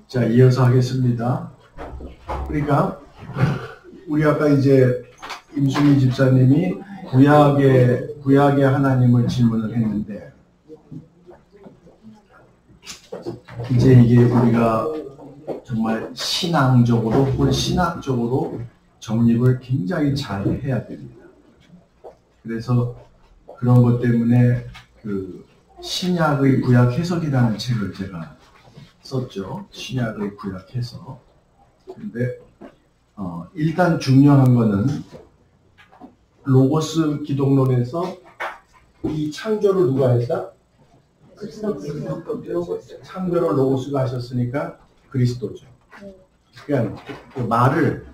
자, 이어서 하겠습니다. 그러니까 우리 아까 이제 임순희 집사님이 구약의 하나님을 질문을 했는데, 이제 이게 우리가 정말 신앙적으로 혹은 신학적으로 정립을 굉장히 잘 해야 됩니다. 그래서 그런 것 때문에 그 신약의 구약 해석이라는 책을 제가 썼죠. 신약의 구약 해석. 근데 일단 중요한 거는 로고스 기독론에서 이 창조를 누가 했다? 창조를 로고스가 하셨으니까 그리스도죠. 그러니까 그 말을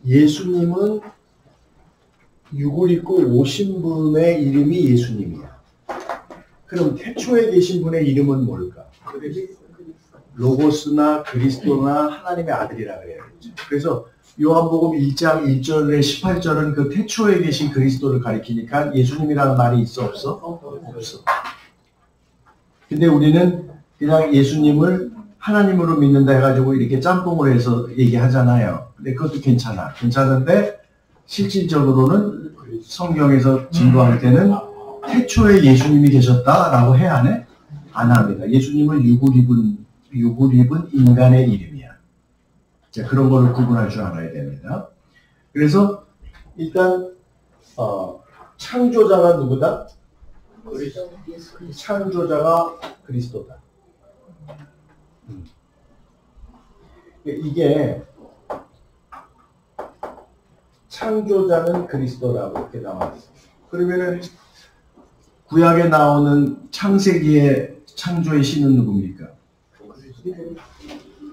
예수님은 육을 입고 오신 분의 이름이 예수님이야. 그럼 태초에 계신 분의 이름은 뭘까? 로고스나 그리스도나 하나님의 아들이라 그래야겠죠. 그래서 요한복음 1장 1절에 18절은 그 태초에 계신 그리스도를 가리키니까 예수님이라는 말이 있어 없어? 없어. 근데 우리는 그냥 예수님을 하나님으로 믿는다 해가지고 이렇게 짬뽕을 해서 얘기하잖아요. 근데 그것도 괜찮아. 괜찮은데 실질적으로는 성경에서 증거할 때는 태초에 예수님이 계셨다라고 해야 하네? 안 합니다. 예수님은 육을 입은 인간의 이름이야. 자, 그런 거를 구분할 줄 알아야 됩니다. 그래서 일단 창조자가 누구다? 창조자가 그리스도다. 이게 창조자는 그리스도라고 이렇게 나와있어요. 그러면은 구약에 나오는 창세기의 창조의 신은 누굽니까?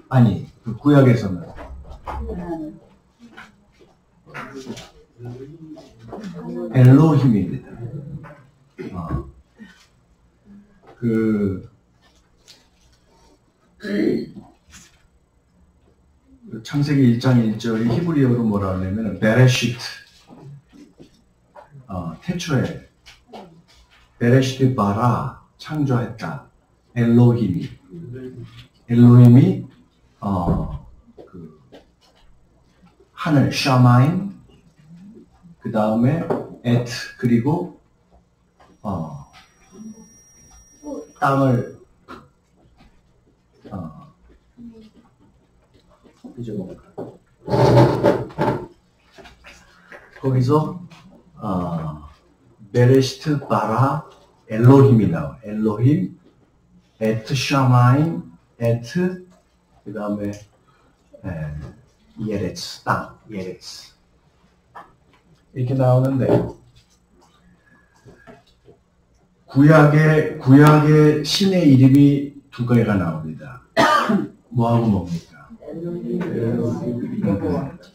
아니, 그 구약에서는 엘로힘입니다. 창세기 1장 1절이 히브리어로 뭐라 하냐면 베레시트, 태초에 베레시트 바라, 창조했다. 엘로힘이 하늘 샤마임, 그 다음에 에트, 그리고 땅을 거기서 베레시트 바라 엘로힘이 나와. 엘로힘, 에트 샤마임, 에트, 그 다음에 예레츠, 땅, 예레츠. 이렇게 나오는데, 구약의 신의 이름이 두 개가 나옵니다. 뭐하고 뭡니까?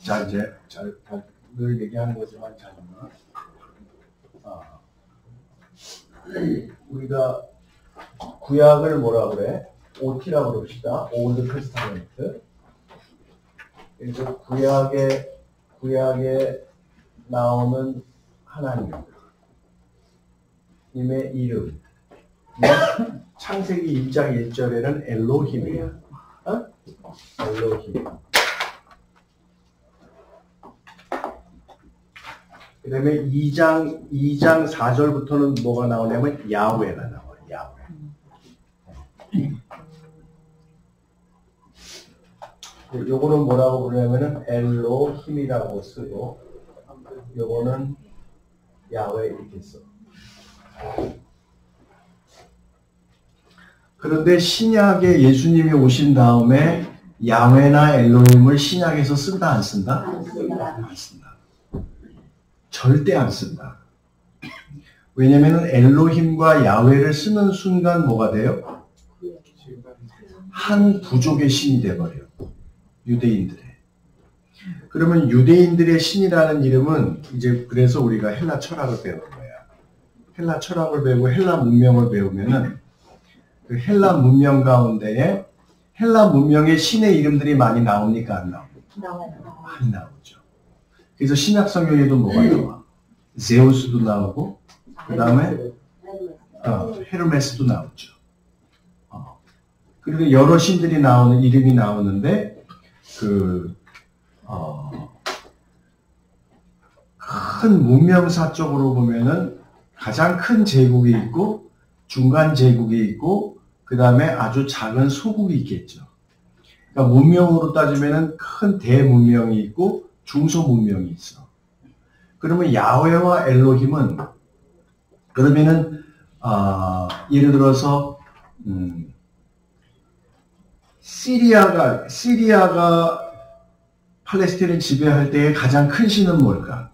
자, 이제 늘 얘기하는 거지만 잠깐만. 우리가 구약을 뭐라 그래? OT라고 그럽시다. 올드 테스타멘트. 그래서 구약에 나오는 하나님의 이름. 창세기 1장 1절에는 엘로힘이야. 엘로힘. 그 다음에 2장 4절부터는 뭐가 나오냐면 야훼가 나와요. 야훼. 요거는 뭐라고 부르냐면은 엘로힘이라고 쓰고, 요거는 야훼 이렇게 써. 그런데 신약에 예수님이 오신 다음에 야훼나 엘로힘을 신약에서 쓴다 안 쓴다? 안 쓴다. 절대 안 쓴다. 왜냐면은 엘로힘과 야훼를 쓰는 순간 뭐가 돼요? 한 부족의 신이 돼버려요. 유대인들의. 그러면 유대인들의 신이라는 이름은 이제 그래서 우리가 헬라 철학을 배우는 거야. 헬라 철학을 배우고 헬라 문명을 배우면은 그 헬라 문명 가운데에 헬라 문명의 신의 이름들이 많이 나옵니까? 안 나옵니까? 나와요. 많이 나오죠. 그래서 신약 성경에도 뭐가 나와? 제우스도 나오고, 그 다음에 헤르메스도 나오죠. 그리고 여러 신들이 나오는, 이름이 나오는데, 큰 문명사 쪽으로 보면은 가장 큰 제국이 있고, 중간 제국이 있고, 그 다음에 아주 작은 소국이 있겠죠. 그러니까 문명으로 따지면은 큰 대문명이 있고, 중소문명이 있어. 그러면 야훼와 엘로힘은, 그러면은, 예를 들어서, 시리아가 팔레스틴을 지배할 때의 가장 큰 신은 뭘까?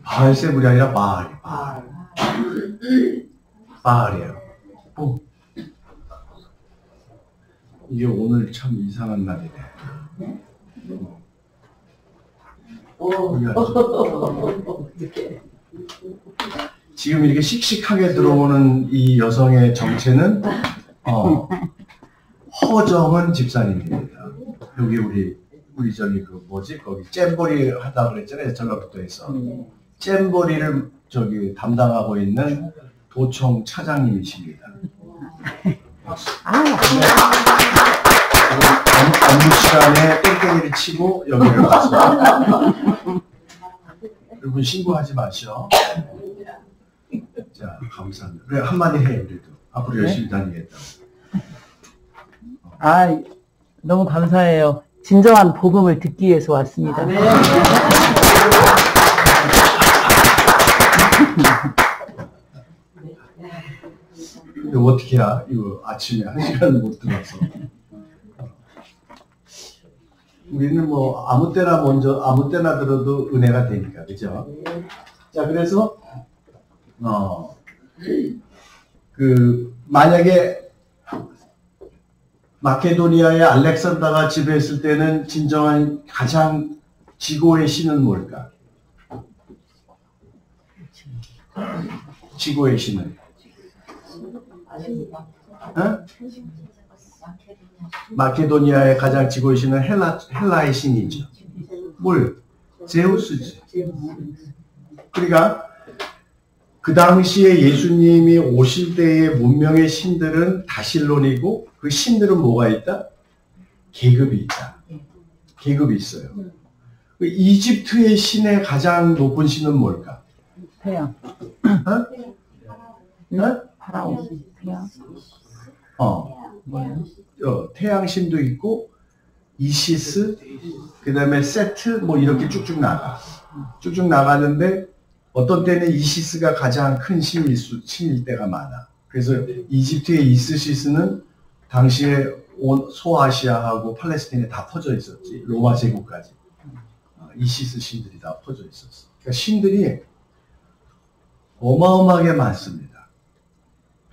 바알세불이 아니라 바알이에요. 이게 오늘 참 이상한 날이네. 지금 이렇게 씩씩하게 들어오는 이 여성의 정체는 허정은 집사님입니다. 여기 우리 저기 거기 잼버리 하다 그랬잖아요. 전라북도에서 잼버리를 저기 담당하고 있는 도청 차장님이십니다. 업무 시간에 땡땡이를 치고 여기를 와서 여러분 신고하지 마셔. 자, 감사합니다. 그래, 한마디 해, 그래도. 앞으로 열심히 다니겠다. 너무 감사해요. 진정한 복음을 듣기 위해서 왔습니다. 이거 어떻게 해야? 이거 아침에 1시간 못 들어서. 우리는 뭐 아무 때나 들어도 은혜가 되니까, 그죠? 자, 그래서 만약에 마케도니아의 알렉산더가 지배했을 때는 진정한 가장 지고의 신은 뭘까? 지고의 신은? 마케도니아의 가장 지고의 신은 헬라의 신이죠. 뭘? 제우스지. 그러니까 그 당시에 예수님이 오실 때의 문명의 신들은 다실론이고 그 신들은 뭐가 있다? 계급이 있다. 계급이 있어요. 그 이집트의 신의 가장 높은 신은 뭘까? 태양. 파라오. 태양. 태양 신도 있고 이시스, 그 다음에 세트 뭐 이렇게 쭉쭉 나가. 쭉쭉 나가는데 어떤 때는 이시스가 가장 큰 신일 때가 많아. 그래서 이집트의 이시스는 당시에 온 소아시아하고 팔레스틴에 다 퍼져 있었지. 로마 제국까지. 이시스 신들이 다 퍼져 있었어. 그러니까 신들이 어마어마하게 많습니다.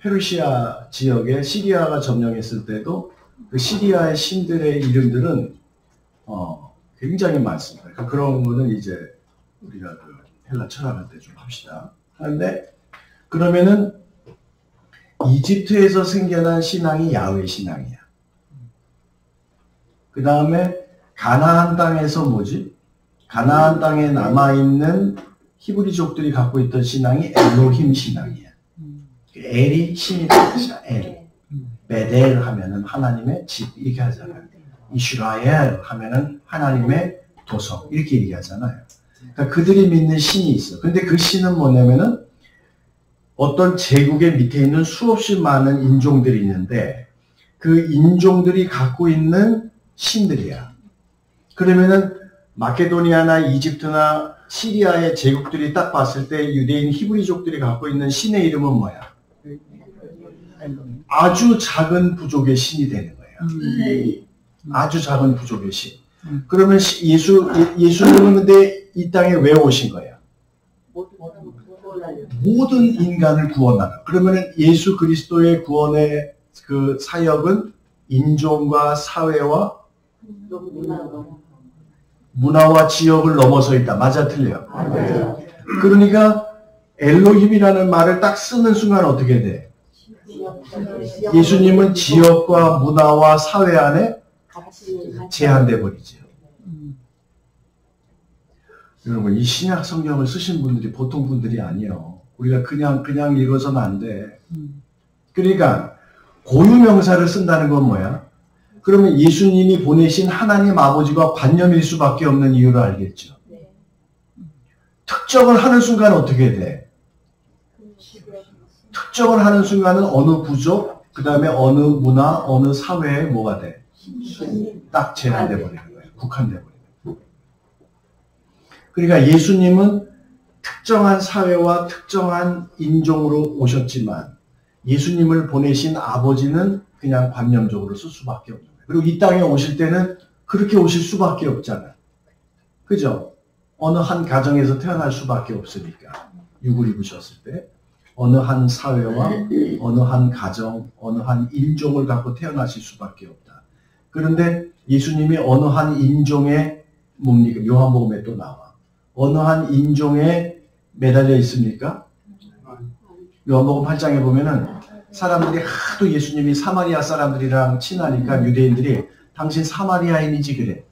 페르시아 지역에 시리아가 점령했을 때도 그 시리아의 신들의 이름들은 굉장히 많습니다. 그러니까 그런 거는 이제 우리가 헬라 철학할 때 좀 합시다. 그런데 그러면은 이집트에서 생겨난 신앙이 야훼 신앙이야. 그 다음에 가나안 땅에서 뭐지? 가나안 땅에 남아있는 히브리족들이 갖고 있던 신앙이 엘로힘 신앙이야. 엘이 신이라는 뜻이야. 엘. 베델 하면은 하나님의 집 이렇게 하잖아요. 이스라엘 하면은 하나님의 도성 이렇게 얘기하잖아요. 그러니까 그들이 믿는 신이 있어. 근데 그 신은 뭐냐면은 어떤 제국의 밑에 있는 수없이 많은 인종들이 있는데 그 인종들이 갖고 있는 신들이야. 그러면은 마케도니아나 이집트나 시리아의 제국들이 딱 봤을 때 유대인 히브리족들이 갖고 있는 신의 이름은 뭐야? 아주 작은 부족의 신이 되는 거예요. 아주 작은 부족의 신. 그러면 예수님은 근데 이 땅에 왜 오신 거야? 모든 인간을 구원하라. 그러면 예수 그리스도의 구원의 그 사역은 인종과 사회와 문화와 지역을 넘어서 있다. 맞아, 틀려? 그러니까 엘로힘이라는 말을 딱 쓰는 순간 어떻게 돼? 예수님은 지역과 문화와 사회 안에 제한돼 버리죠. 여러분, 이 신약 성경을 쓰신 분들이 보통 분들이 아니에요. 우리가 그냥 읽어서는 안 돼. 그러니까 고유명사를 쓴다는 건 뭐야? 그러면 예수님이 보내신 하나님 아버지와 관념일 수밖에 없는 이유를 알겠죠. 특정을 하는 순간 어떻게 돼? 특정을 하는 순간은 어느 부족, 그 다음에 어느 문화, 어느 사회에 뭐가 돼? 딱 제한돼 버리는 거예요. 국한돼 버리는 거예요. 그러니까 예수님은 특정한 사회와 특정한 인종으로 오셨지만 예수님을 보내신 아버지는 그냥 관념적으로 쓸 수밖에 없는 거예요. 그리고 이 땅에 오실 때는 그렇게 오실 수밖에 없잖아요. 그죠? 어느 한 가정에서 태어날 수밖에 없으니까. 육을 입으셨을 때 어느 한 사회와 어느 한 가정, 어느 한 인종을 갖고 태어나실 수밖에 없다. 그런데 예수님이 어느 한 인종에 뭡니까? 요한복음에 또 나와. 어느 한 인종에 매달려 있습니까? 요한복음 8장에 보면은 사람들이 하도 예수님이 사마리아 사람들이랑 친하니까 유대인들이 당신 사마리아인이지 그래.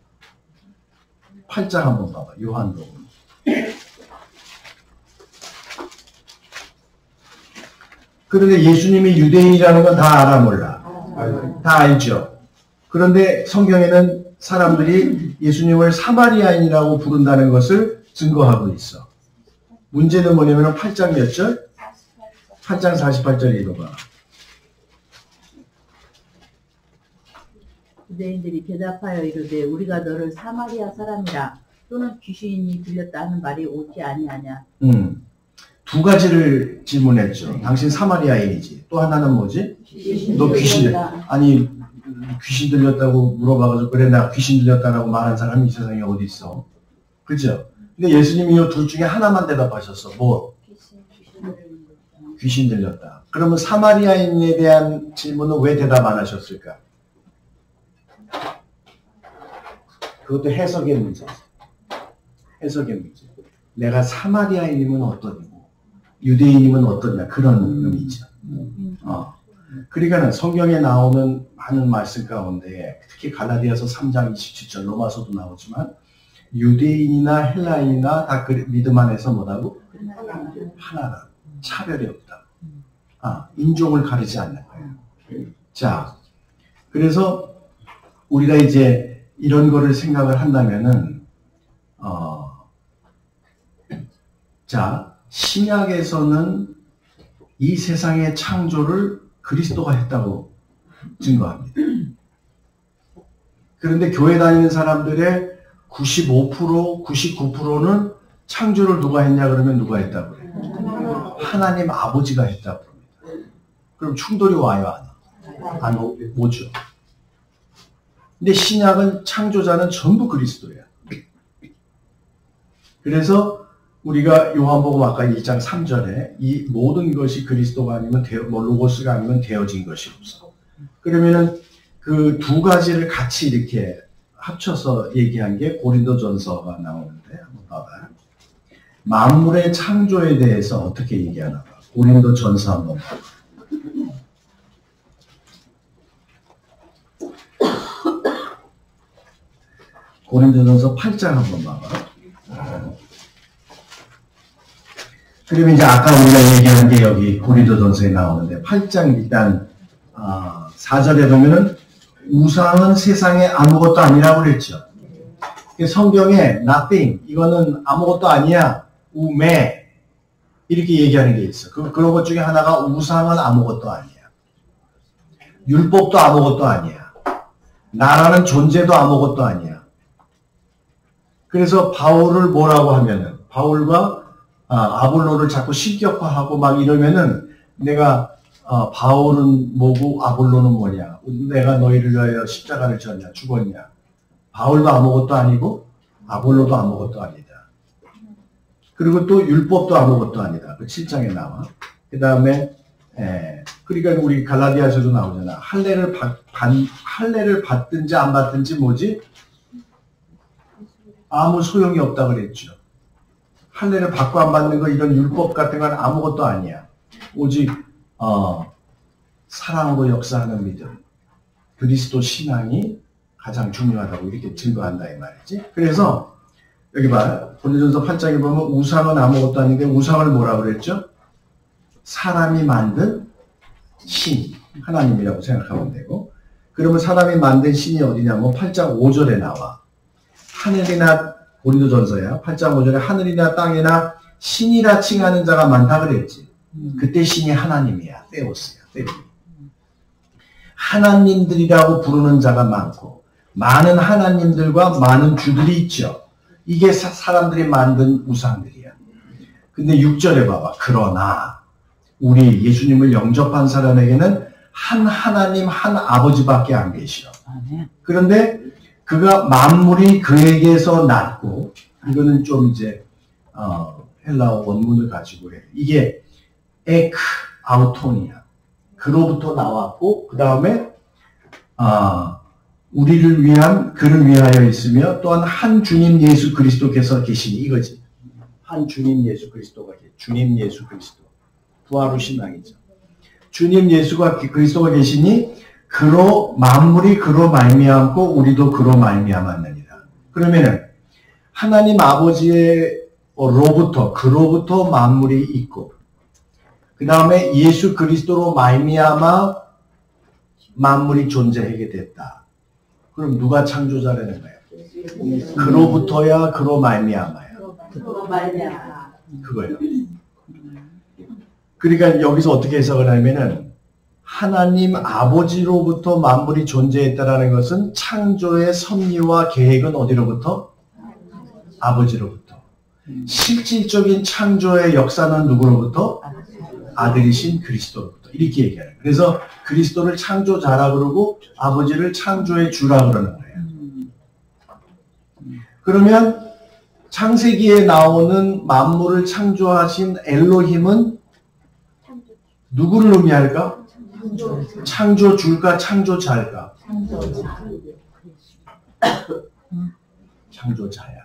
8장 한번 봐봐. 요한복음. 그런데 예수님이 유대인이라는 건 다 알아 몰라? 다 알죠. 그런데 성경에는 사람들이 예수님을 사마리아인이라고 부른다는 것을 증거하고 있어. 문제는 뭐냐면 8장 몇 절? 8장 48절 읽어봐. 유대인들이 대답하여 이르되 우리가 너를 사마리아 사람이라 또는 귀신이 들렸다 하는 말이 옳지 아니하냐. 두 가지를 질문했죠. 당신 사마리아인이지. 또 하나는 뭐지? 너 귀신 들렸다. 아니 귀신 들렸다고 물어봐가지고 그래 나 귀신 들렸다라고 말한 사람이 이 세상에 어디 있어? 그죠? 근데 예수님이 이 둘 중에 하나만 대답하셨어. 뭐? 귀신 들렸다. 그러면 사마리아인에 대한 질문은 왜 대답 안 하셨을까? 그것도 해석의 문제. 해석의 문제. 내가 사마리아인이면 어떠냐고, 유대인이면 어떠냐, 그런 의미죠. 그러니까 성경에 나오는 많은 말씀 가운데 특히 갈라디아서 3장 27절, 로마서도 나오지만 유대인이나 헬라인이나 다 그 믿음 안에서 뭐라고? 하나다. 차별이 없다. 인종을 가리지 않는 거예요. 자, 그래서 우리가 이제 이런 거를 생각을 한다면은, 자, 신약에서는 이 세상의 창조를 그리스도가 했다고 증거합니다. 그런데 교회 다니는 사람들의 95%, 99%는 창조를 누가 했냐 그러면 누가 했다고 그래요? 하나님 아버지가 했다고 합니다. 그럼 충돌이 와요, 안 오죠? 근데 신약은 창조자는 전부 그리스도예요. 그래서 우리가 요한복음 아까 1장 3절에 이 모든 것이 그리스도가 아니면 로고스가 아니면 되어진 것이 없어. 그러면은 그 두 가지를 같이 이렇게 합쳐서 얘기한 게 고린도전서가 나오는데 한번 봐봐요. 만물의 창조에 대해서 어떻게 얘기하나 봐. 고린도전서 한번 봐봐. 고린도전서 8장 한번 봐봐. 그러면 이제 아까 우리가 얘기한 게 여기 고린도전서에 나오는데 8장 일단 4절에 보면은 우상은 세상에 아무것도 아니라고 그랬죠. 성경에 nothing, 이거는 아무것도 아니야, 우매 이렇게 얘기하는 게 있어. 그런 것 중에 하나가 우상은 아무것도 아니야. 율법도 아무것도 아니야. 나라는 존재도 아무것도 아니야. 그래서 바울을 뭐라고 하면은 바울과 아볼로를 자꾸 신격화하고 막 이러면은 내가 바울은 뭐고 아볼로는 뭐냐, 내가 너희를 위하여 십자가를 졌냐, 죽었냐. 바울도 아무것도 아니고 아볼로도 아무것도 아니다. 그리고 또 율법도 아무것도 아니다. 그 7장에 나와. 그 다음에 그러니까 우리 갈라디아서도 나오잖아. 할례를 받든지 안 받든지 뭐지? 아무 소용이 없다 그랬죠. 할례를 받고 안 받는 거, 이런 율법 같은 건 아무것도 아니야. 오직 사랑으로 역사하는 믿음, 그리스도 신앙이 가장 중요하다고 이렇게 증거한다 이 말이지. 그래서 여기 봐, 고린도전서 8장에 보면 우상은 아무것도 아닌데 우상을 뭐라 그랬죠? 사람이 만든 신, 하나님이라고 생각하면 되고, 그러면 사람이 만든 신이 어디냐면 8장 5절에 나와. 하늘이나, 고린도전서야. 8장 5절에 하늘이나 땅이나 신이라 칭하는 자가 많다 그랬지. 그때 신이 하나님이야. 세우스야. 하나님들이라고 부르는 자가 많고, 많은 하나님들과 많은 주들이 있죠. 이게 사람들이 만든 우상들이야. 근데 6절에 봐봐. 그러나 우리 예수님을 영접한 사람에게는 한 하나님, 한 아버지밖에 안 계셔. 그런데 그가 만물이 그에게서 났고, 이거는 좀 이제 헬라어 원문을 가지고 해. 이게 에크 아우토니아. 그로부터 나왔고, 그 다음에 우리를 위한 그를 위하여 있으며 또한 한 주님 예수 그리스도께서 계시니 이거지. 한 주님 예수 그리스도가 주님 예수 그리스도. 부활 후 신앙이죠. 주님 예수가 그리스도가 계시니 그로 만물이 그로 말미암고 우리도 그로 말미암았느니라. 그러면은 하나님 아버지로부터 그로부터 만물이 있고 그 다음에 예수 그리스도로 말미암아 만물이 존재하게 됐다. 그럼 누가 창조자라는 거예요? 그로부터야 그로 말미암아요. 그거예요. 그러니까 여기서 어떻게 해석을 하면은 하나님 아버지로부터 만물이 존재했다라는 것은 창조의 섭리와 계획은 어디로부터? 아버지로부터. 실질적인 창조의 역사는 누구로부터? 아들이신 그리스도로부터. 이렇게 얘기하는 거예요. 그래서 그리스도를 창조자라 그러고 아버지를 창조의 주라 그러는 거예요. 그러면 창세기에 나오는 만물을 창조하신 엘로힘은 누구를 의미할까? 창조주일까? 창조자일까? 창조자야.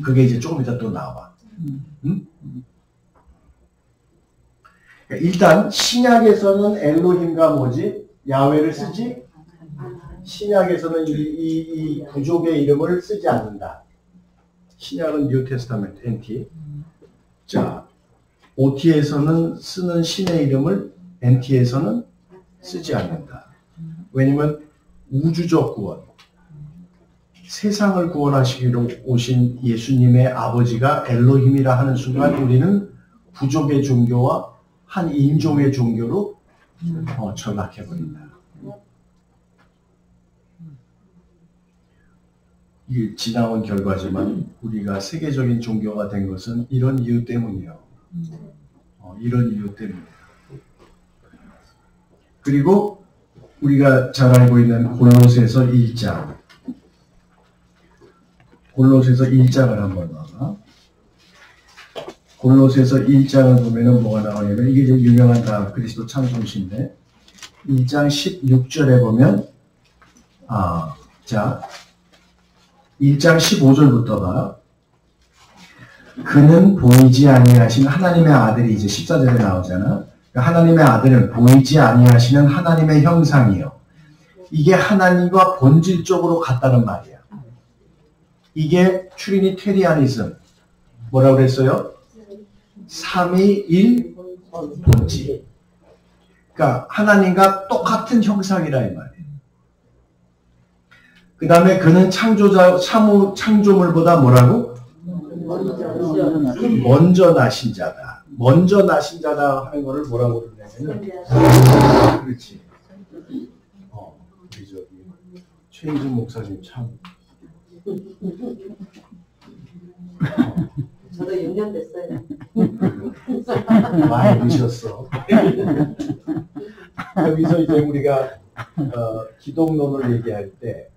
그게 이제 조금 이따 또 나와. 응? 일단 신약에서는 엘로힘과 뭐지? 야훼를 쓰지? 신약에서는 이 부족의 이름을 쓰지 않는다. 신약은 뉴 테스타멘트, NT. 자, OT에서는 쓰는 신의 이름을 NT에서는 쓰지 않는다. 왜냐면 우주적 구원, 세상을 구원하시기로 오신 예수님의 아버지가 엘로힘이라 하는 순간 우리는 부족의 종교와 한 인종의 종교로 전락해버린다. 이게 지나온 결과지만 우리가 세계적인 종교가 된 것은 이런 이유 때문이에요. 이런 이유 때문이에요. 그리고 우리가 잘 알고 있는 골로새서 1장. 골로새서 1장을 한번 봐봐. 골로새서 1장을 보면은 뭐가 나오냐면 이게 이제 유명한 다 그리스도 찬송시인데 1장 16절에 보면 자 1장 15절부터 봐. 그는 보이지 아니하신 하나님의 아들이 이제 14절에 나오잖아. 하나님의 아들은 보이지 아니하시는 하나님의 형상이요. 이게 하나님과 본질적으로 같다는 말이야. 이게 트리니테리아니즘. 뭐라고 그랬어요? 삼위일 본질. 그러니까 하나님과 똑같은 형상이라 이 말이에요. 그 다음에 그는 창조물보다 뭐라고? 먼저 나신 자다. 먼저 나신 자다 하는 거를 뭐라고 그러냐면은 그렇지. 우리 저기 최인준 목사님 참 저도 6년 됐어요. 많이 드셨어. 여기서 이제 우리가 기독론을 얘기할 때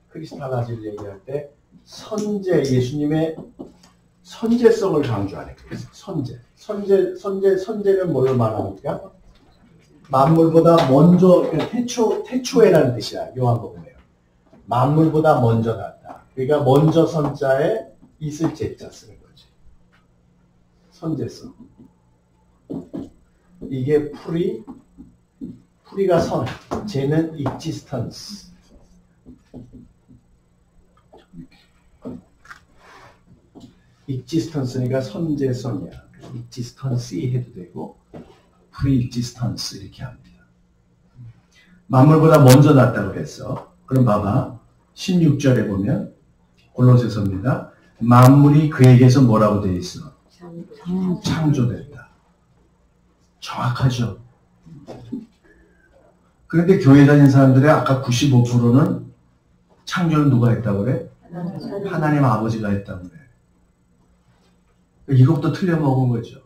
크리스탈라지를 얘기할 때 선제, 예수님의 선제성을 강조하네. 선제는 뭘로 말합니까? 만물보다 먼저, 태초에라는 뜻이야. 요한복음에. 만물보다 먼저 났다. 그러니까 먼저 선자에 있을 제자 쓰는 거지. 선제성. 이게 프리가 선, 쟤는 existence. existence니까 선제성이야. existence 해도 되고 pre-existence 이렇게 합니다. 만물보다 먼저 났다고 그랬어. 그럼 봐봐. 16절에 보면 골로새서입니다. 만물이 그에게서 뭐라고 되어 있어? 창조됐다. 정확하죠. 그런데 교회 다니는 사람들의 아까 95%는 창조를 누가 했다고 그래? 하나님 아버지가 했다고 그래. 이것부터 틀려먹은 거죠.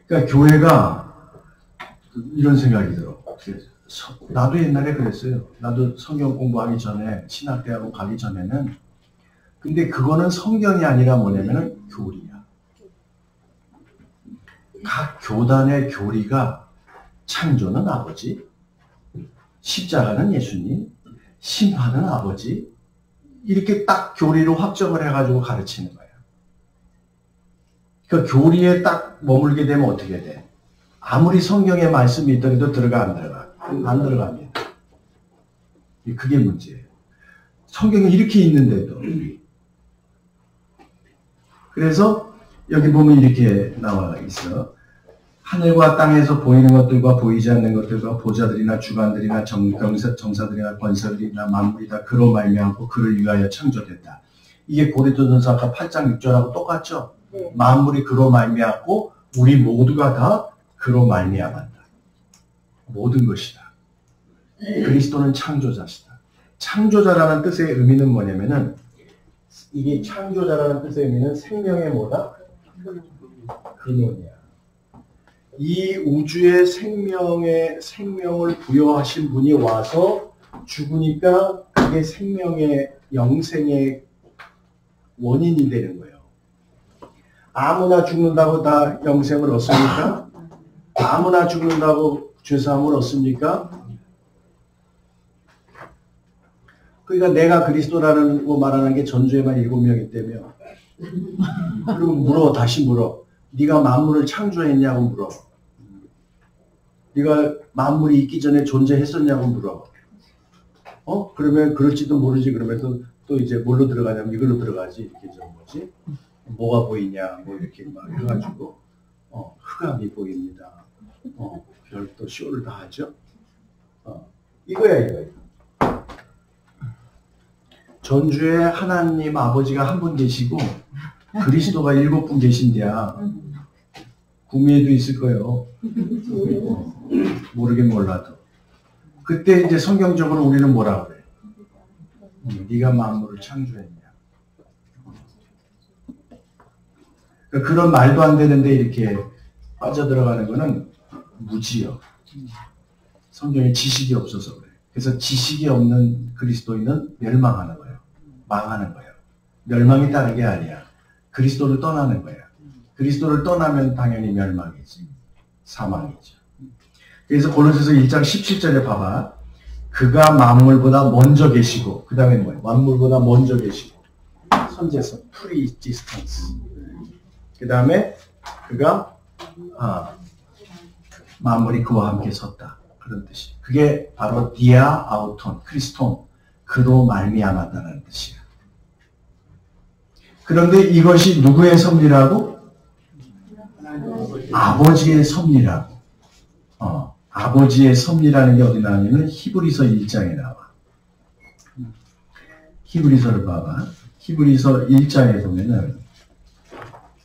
그러니까 교회가 이런 생각이 들어. 나도 옛날에 그랬어요. 나도 성경 공부하기 전에, 신학대학원 가기 전에는. 근데 그거는 성경이 아니라 뭐냐면은 교리야. 각 교단의 교리가 창조는 아버지, 십자가는 예수님, 심판은 아버지, 이렇게 딱 교리로 확정을 해가지고 가르치는 거예요. 그 교리에 딱 머물게 되면 어떻게 돼? 아무리 성경에 말씀이 있더라도 들어가 안 들어가? 안 들어갑니다. 그게 문제예요. 성경에 이렇게 있는데도. 그래서 여기 보면 이렇게 나와 있어. 하늘과 땅에서 보이는 것들과 보이지 않는 것들과 보좌들이나 주관들이나 정사들이나 권세들이나 만물이 다 그로 말미암고 그를 위하여 창조됐다. 이게 고린도전서 아까 8장 6절하고 똑같죠? 네. 만물이 그로 말미암고 우리 모두가 다 그로 말미암았다. 모든 것이다. 그리스도는 창조자시다. 창조자라는 뜻의 의미는 뭐냐면은 이게 창조자라는 뜻의 의미는 생명의 뭐다? 근원이야. 이 우주의 생명을 부여하신 분이 와서 죽으니까 그게 생명의 영생의 원인이 되는 거예요. 아무나 죽는다고 다 영생을 얻습니까? 아무나 죽는다고 죄사함을 얻습니까? 그러니까 내가 그리스도라는 거 말하는 게 전주에만 7명이 때며 그리고 물어, 다시 물어. 네가 만물을 창조했냐고 물어. 네가 만물이 있기 전에 존재했었냐고 물어. 그러면 그럴지도 모르지. 그러면 또 이제 뭘로 들어가냐면 이걸로 들어가지. 이렇게 좀 뭐지? 뭐가 보이냐, 뭐 이렇게 막 해가지고 흑암이 보입니다. 별도 쇼를 다 하죠. 이거야. 전주에 하나님 아버지가 한 분 계시고 그리스도가 7분 계신데야. 구미에도 있을 거예요. 모르긴 몰라도. 그때 이제 성경적으로 우리는 뭐라 그래? 네가 만물을 창조했냐. 그러니까 그런 말도 안 되는데 이렇게 빠져들어가는 거는 무지요. 성경에 지식이 없어서 그래. 그래서 지식이 없는 그리스도인은 멸망하는 거예요. 망하는 거예요. 멸망이 따른 게 아니야. 그리스도를 떠나는 거예요. 그리스도를 떠나면 당연히 멸망이지. 사망이죠. 그래서 골로새서 1장 17절에 봐봐. 그가 만물보다 먼저 계시고, 그 다음에 뭐예요? 만물보다 먼저 계시고, 선제성, pre-existence. 그 다음에 그가 만물이 그와 함께 섰다. 그런 뜻이. 그게 바로 디아 아우톤, 크리스톤, 그로 말미암았다는 뜻이야. 그런데 이것이 누구의 섭리라고? 아버지의 섭리라고. 아버지의 섭리라는 게 어디 나오냐면 히브리서 1장에 나와. 히브리서를 봐봐. 히브리서 1장에 보면은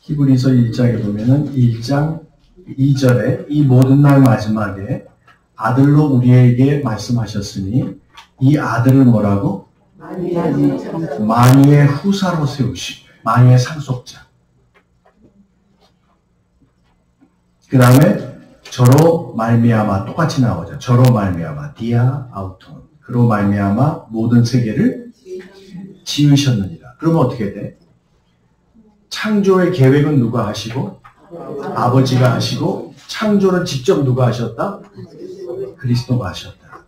1장 2절에 이 모든 날 마지막에 아들로 우리에게 말씀하셨으니 이 아들을 뭐라고? 만유의 후사로 세우시고 만유의 상속자. 그 다음에 저로 말미암아 똑같이 나오죠. 저로 말미암아 디아 아우톤 그로 말미암아 모든 세계를 지으셨느니라. 그러면 어떻게 돼? 창조의 계획은 누가 하시고? 아버지가 하시고 창조는 직접 누가 하셨다? 그리스도가 하셨다.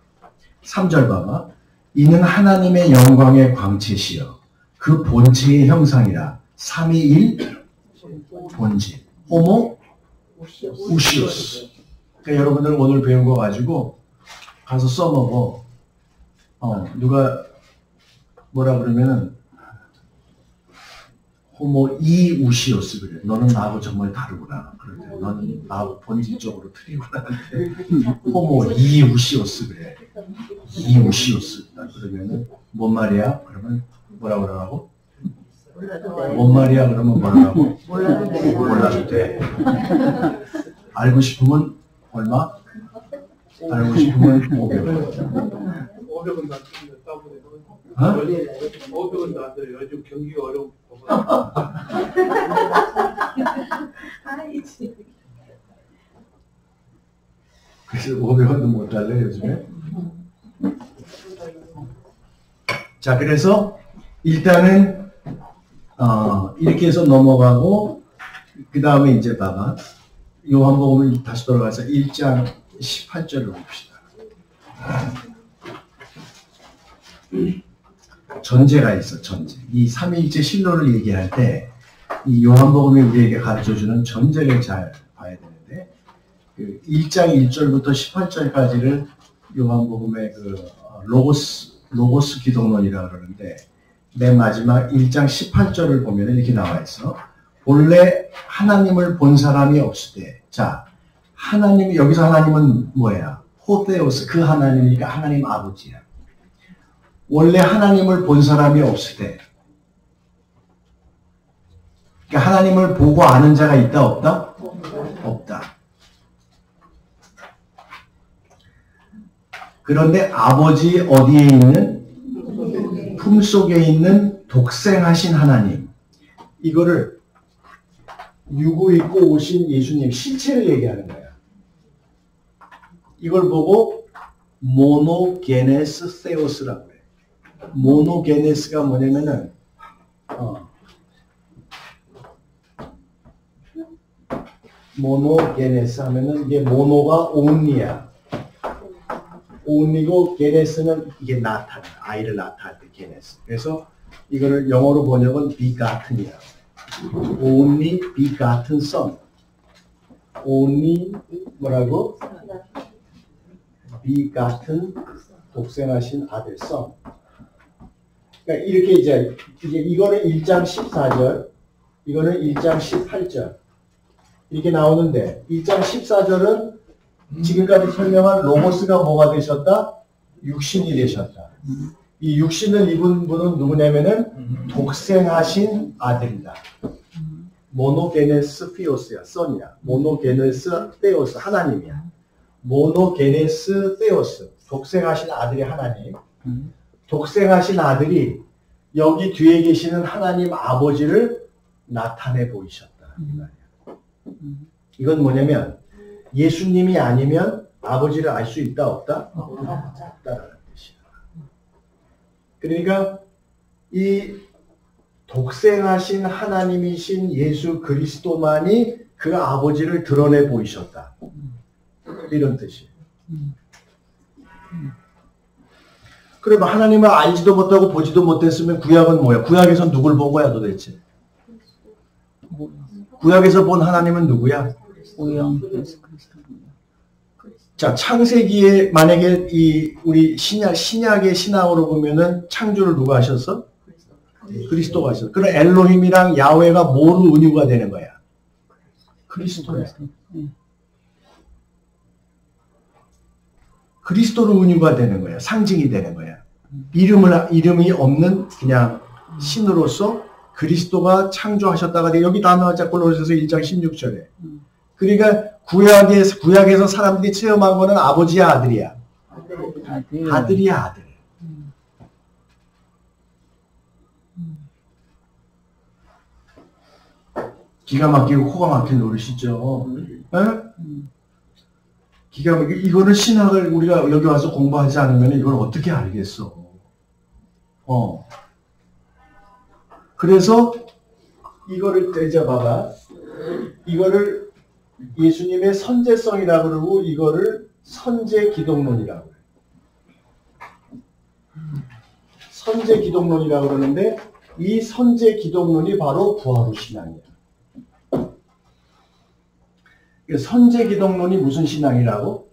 3절 봐봐. 이는 하나님의 영광의 광채시여 그 본체의 형상이라 삼위일 본질 호모 우시오스. 그러니까 여러분들 오늘 배운 거 가지고 가서 써먹어. 누가 뭐라 그러면은 호모 이우시오스 그래. 너는 나하고 정말 다르구나. 그런데 너는 나하고 본질적으로 틀리구나. 호모 이우시오스 그래. 이우시오스. 그러면은 뭔 말이야? 그러면 뭐라 그러라고? 뭔 말이야? 그러면 뭐라고? 몰라도 돼. 몰라도 돼. 알고 싶으면 얼마? 알고 싶으면 500원. 500원 나한테 따보내. 어? 500원 나한테 요즘 경기가 어려워. 그래서 500원도 못 달래 요즘에. 자, 그래서 일단은 이렇게 해서 넘어가고 그 다음에 이제 봐봐. 요한복음을 다시 돌아가서 1장 18절을 봅시다. 전제가 있어, 전제. 이 삼위일체 신론을 얘기할 때 이 요한복음이 우리에게 가르쳐주는 전제를 잘 봐야 되는데 그 1장 1절부터 18절까지를 요한복음의 그 로고스 기독론이라고 그러는데 맨 마지막 1장 18절을 보면 이렇게 나와 있어. 본래 하나님을 본 사람이 없을 때, 자, 하나님, 여기서 하나님은 뭐야? 호데오스, 그 하나님이니까 하나님 아버지야. 원래 하나님을 본 사람이 없을 때, 그러니까 하나님을 보고 아는 자가 있다, 없다? 없다. 그런데 아버지 어디에 있는? 품속에 있는 독생하신 하나님. 이거를 유고 입고 오신 예수님 실체를 얘기하는 거야. 이걸 보고 모노게네스 세오스라고 해. 모노게네스가 뭐냐면은 모노게네스 하면은 이게 모노가 온리야. 온리고 게네스는 이게 나타나. 아이를 나타낼 때 게네스. 그래서 이거를 영어로 번역은 begatten이야. only begotten son. only 뭐라고? begotten 독생하신 아들 son. 그러니까 이렇게 이제 이거는 1장 14절, 이거는 1장 18절 이렇게 나오는데 1장 14절은 지금까지 설명한 로고스가 뭐가 되셨다? 육신이 되셨다. 이 육신을 입은 분은 누구냐면은 독생하신 아들이다. 모노게네스 피오스야, 썬이야. 모노게네스 테오스, 하나님이야. 모노게네스 테오스, 독생하신 아들이 하나님. 독생하신 아들이 여기 뒤에 계시는 하나님 아버지를 나타내 보이셨다. 이건 뭐냐면 예수님이 아니면 아버지를 알 수 있다, 없다? 없다라는 뜻이야. 그러니까 이 독생하신 하나님이신 예수 그리스도만이 그 아버지를 드러내 보이셨다. 이런 뜻이에요. 그러면 하나님을 알지도 못하고 보지도 못했으면 구약은 뭐야? 구약에서 누굴 본 거야 도대체? 구약에서 본 하나님은 누구야? 오영 예수 그리스도. 자, 창세기에 만약에 우리 신약의 신앙으로 보면은 창조를 누가 하셨어? 그리스도가 하셨어. 그럼 엘로힘이랑 야훼가 뭐로 은유가 되는 거야? 그리스도야. 그리스도로 은유가 되는 거야. 상징이 되는 거야. 이름이 없는 그냥 신으로서 그리스도가 창조하셨다가 여기 다 나왔자 골로새서 1장 16절에. 그러니까 구약에서 사람들이 체험한 거는 아버지야, 아들이야? 아들이야, 아들. 기가 막히고 코가 막힌 노릇이죠. 기가 막히고 이거는 신학을 우리가 여기 와서 공부하지 않으면 이걸 어떻게 알겠어? 그래서 이거를 대잡아봐. 이거를 예수님의 선제성이라고 그러고 이거를 선제 기독론이라고 그래요. 선제 기독론이라고 그러는데 이 선제 기독론이 바로 부활 후 신앙이야. 선제 기독론이 무슨 신앙이라고?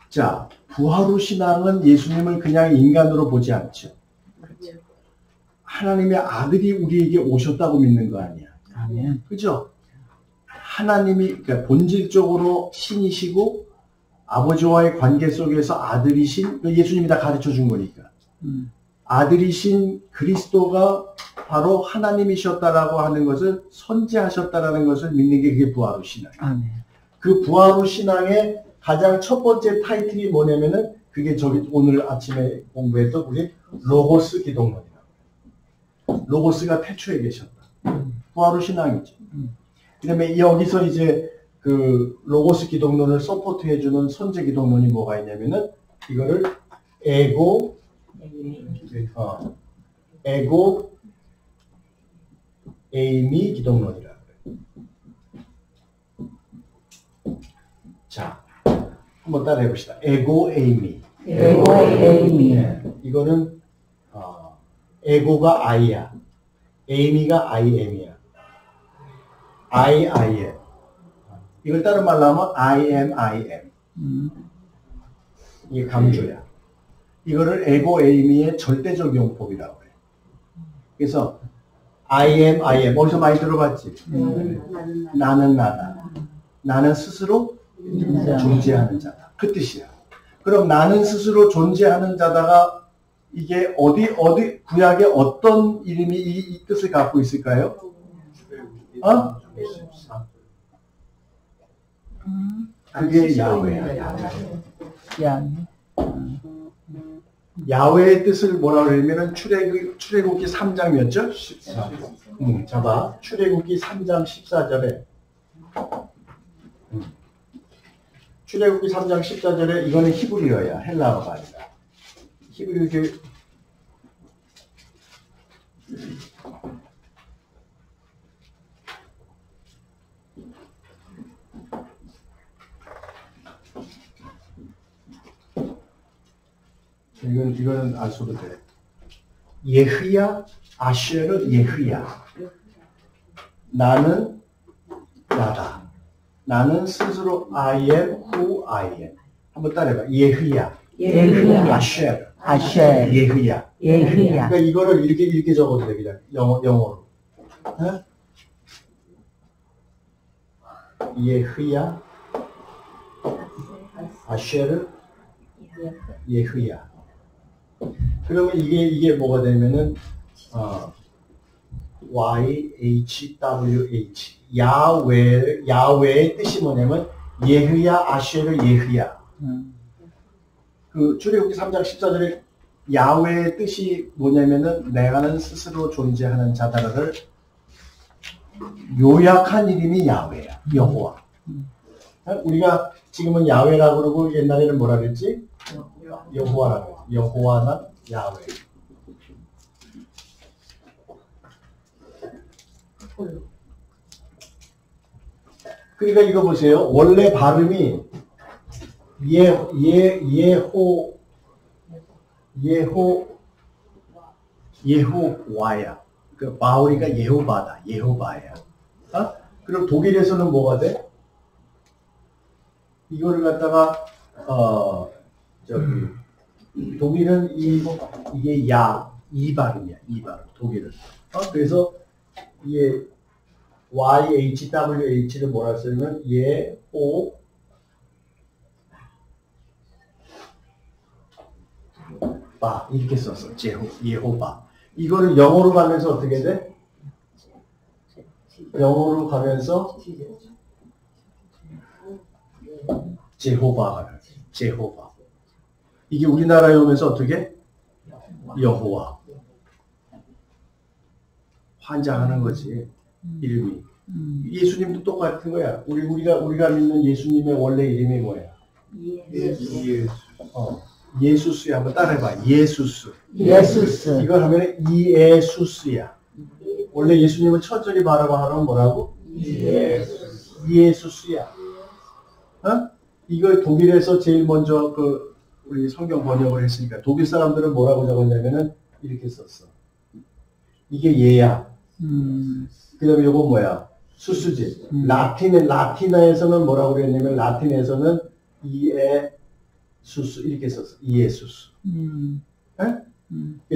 자, 부활 후 신앙은 예수님을 그냥 인간으로 보지 않죠. 하나님의 아들이 우리에게 오셨다고 믿는 거 아니야. 아멘. 그죠? 하나님이 그러니까 본질적으로 신이시고 아버지와의 관계 속에서 아들이신 예수님이 다 가르쳐 준 거니까 아들이신 그리스도가 바로 하나님이셨다라고 하는 것을 선지하셨다라는 것을 믿는 게 그게 부활후 신앙이에요. 아멘. 그 부활후 신앙의 가장 첫 번째 타이틀이 뭐냐면은 그게 저기 오늘 아침에 공부했던 우리 로고스 기독론이라고. 로고스가 태초에 계셨다. 부활후 신앙이죠. 그다음에 여기서 이제 그 로고스 기독론을 서포트해주는 선제 기독론이 뭐가 있냐면은 이거를 에고 에이미 기독론이라고 그래요. 자, 한번 따라해 봅시다. 에고 에이미. 에고 에이미. 네, 이거는 에고가 I야. 에이미가 I am이야. I am. 이걸 다른 말로 하면 I am. 이게 강조야. 이거를 에고 에이미의 절대적 용법이라고 그래. 그래서 I am. 어디서 많이 들어봤지? 나는 나다. 나는 스스로 존재하는 자다. 그 뜻이야. 그럼 나는 스스로 존재하는 자다가 이게 어디 구약에 어떤 이름이 이 뜻을 갖고 있을까요? 그게 야훼야. 야훼의 뜻을 뭐라고 그러냐면 출애굽기 3장 몇 절? 14. 잡아. 출애굽기 3장 14절에 출애굽기 3장 14절에 이거는 히브리어야. 헬라어가 아니라. 히브리어 이거는 안 써도 돼. 예흐야, 아쉐르 예흐야. 나는 나다. 나는 스스로 I am who I am. 한번 따라해봐. 예흐야. 아쉐르. 예흐야. 그러니까 이거를 이렇게 적어도 돼, 그냥 영어로. 어? 예흐야, 아쉐르, 예흐야. 그러면 이게 뭐가 되면은 YHWH 야훼의 뜻이 뭐냐면 예흐야, 아쉐르, 예흐야. 그 출애굽기 3장 14절에 야훼의 뜻이 뭐냐면은 내가는 스스로 존재하는 자다를 요약한 이름이 야훼야. 여호와. 우리가 지금은 야훼라고 그러고 옛날에는 뭐라 그랬지? 여호와라고. 여호와나 야훼. 그러니까 이거 보세요. 원래 발음이 예호와야. 그 바울이가 예호바다. 예호바야. 그럼 독일에서는 뭐가 돼? 이거를 갖다가 독일은 이게 이 발음이야. 이 발음. 독일은. 그래서 이게 YHWH를 뭐라 쓰면 예호바 이렇게 썼어. 예호바. 이거를 영어로 가면서 어떻게 돼? 영어로 가면서 제호바가 돼. 제호바. 이게 우리나라에 오면서 어떻게? 여호와. 환장하는 거지. 이름이. 예수님도 똑같은 거야. 우리가 믿는 예수님의 원래 이름이 뭐야? 예수스야. 한번 따라해봐. 예수스. 이걸 하면 이에수스야. 원래 예수님은 천천히 발음하면 뭐라고? 예수스야. 이걸 독일에서 제일 먼저 우리 성경 번역을 했으니까 독일 사람들은 뭐라고 적었냐면은 이렇게 썼어. 이게 예야. 그 다음에 이건 뭐야? 수수지. 라틴어에서는 뭐라고 그랬냐면 라틴에서는 이에수스 이렇게 썼어. 이에수스.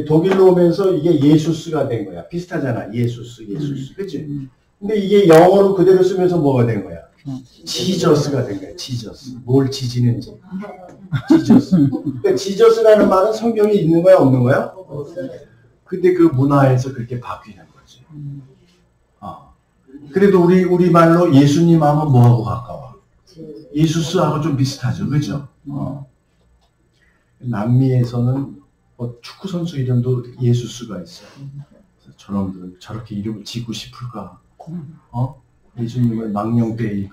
독일로 오면서 이게 예수스가 된 거야. 비슷하잖아. 예수스. 그치? 근데 이게 영어로 그대로 쓰면서 뭐가 된 거야? 지저스가 된 거야. 지저스. 뭘 지지는지. 지저스. 그러니까 지저스라는 말은 성경에 있는 거야, 없는 거야? 근데 그 문화에서 그렇게 바뀌는 거지. 그래도 우리 말로 예수님 하면 뭐하고 가까워? 예수스하고 좀 비슷하죠. 그죠? 남미에서는 축구 선수 이름도 예수스가 있어요. 저놈들은 저렇게 이름을 지고 싶을까? 예수님을 망령되이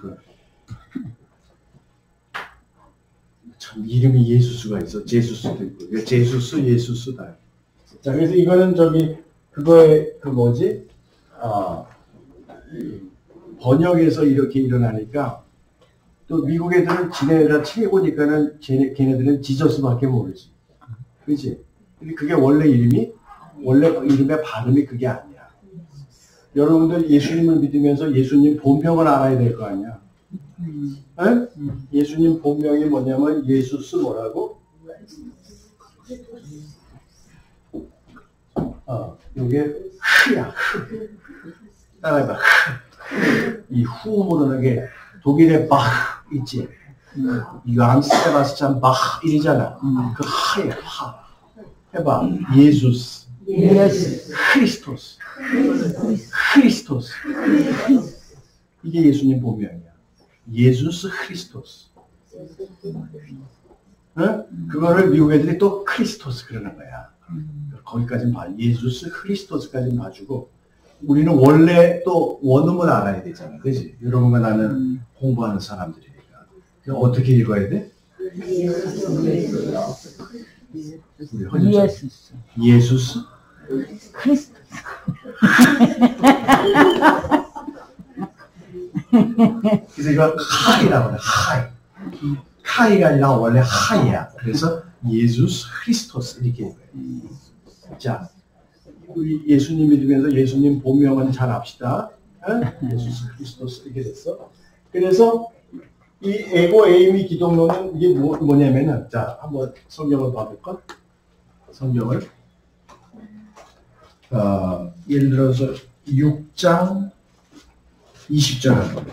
참 이름이 예수스가 있어. 제수스도 있고. 예수스다. 자, 그래서 이거는 그거에 번역에서 이렇게 일어나니까 또 미국 애들은 지네가 책 보니까는 걔네들은 지저스밖에 모르지. 그치? 근데 그게 원래 이름의 발음이 그게 아니야. 여러분들 예수님을 믿으면서 예수님 본명을 알아야 될 거 아니야. 네? 예수님 본명이 뭐냐면 예수스 뭐라고? 요게 흐야. 따라해봐. 이 후 모르는 게 독일의 바흐 있지. 요한 세바스찬 바흐 이잖아. 그 하야 하. 해봐. 예수스. 크리스토스. 이게 예수님 본명이야. 예수스 크리스토스. 응? 그거를 미국 애들이 또 크리스토스 그러는 거야. 거기까지는 봐. 예수스 크리스토스까지는 봐주고 우리는 원래 또 원음을 알아야 되잖아. 그지? 여러분과 나는 공부하는 사람들이니까. 어떻게 읽어야 돼? 예수스 크리스토스. 그래서 이거 하이라고 그래. 하이가 아니라 원래 하이야. 그래서 예수스 크리스토스 이렇게 읽어요. 자, 우리 예수님 믿으면서 예수님 본명은 잘 압시다. 예수스 크리스토스 이렇게 됐어. 그래서 이 에고 에이미 기독론은 이게 뭐냐면은, 자, 한번 성경을 봐볼까? 성경을. 예를 들어서 6장 20절.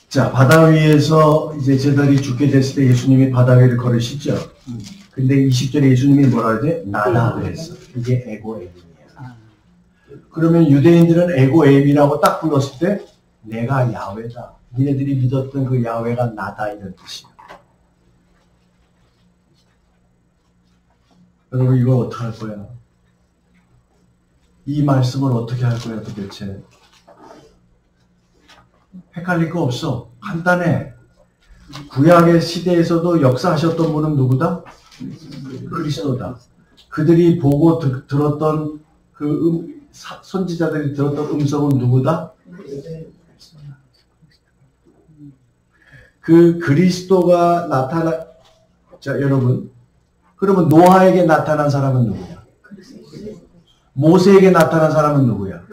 자, 바다 위에서 이제 제자들이 죽게 됐을 때 예수님이 바다 위를 걸으시죠. 근데 20절에 예수님이 뭐라 그러지? 나다 그랬어. 이게 에고에임이야. 그러면 유대인들은 에고에임이라고 딱 불렀을 때 내가 야훼다. 니네들이 믿었던 그 야훼가 나다 이런 뜻이야. 여러분 이걸 어떻게 할 거야? 이 말씀을 어떻게 할 거야 도대체? 헷갈릴 거 없어. 간단해. 구약의 시대에서도 역사하셨던 분은 누구다? 그리스도다. 그들이 보고 들었던 선지자들이 들었던 음성은 누구다? 그 그리스도가 자, 여러분. 그러면 노아에게 나타난 사람은 누구야? 모세에게 나타난 사람은 누구야?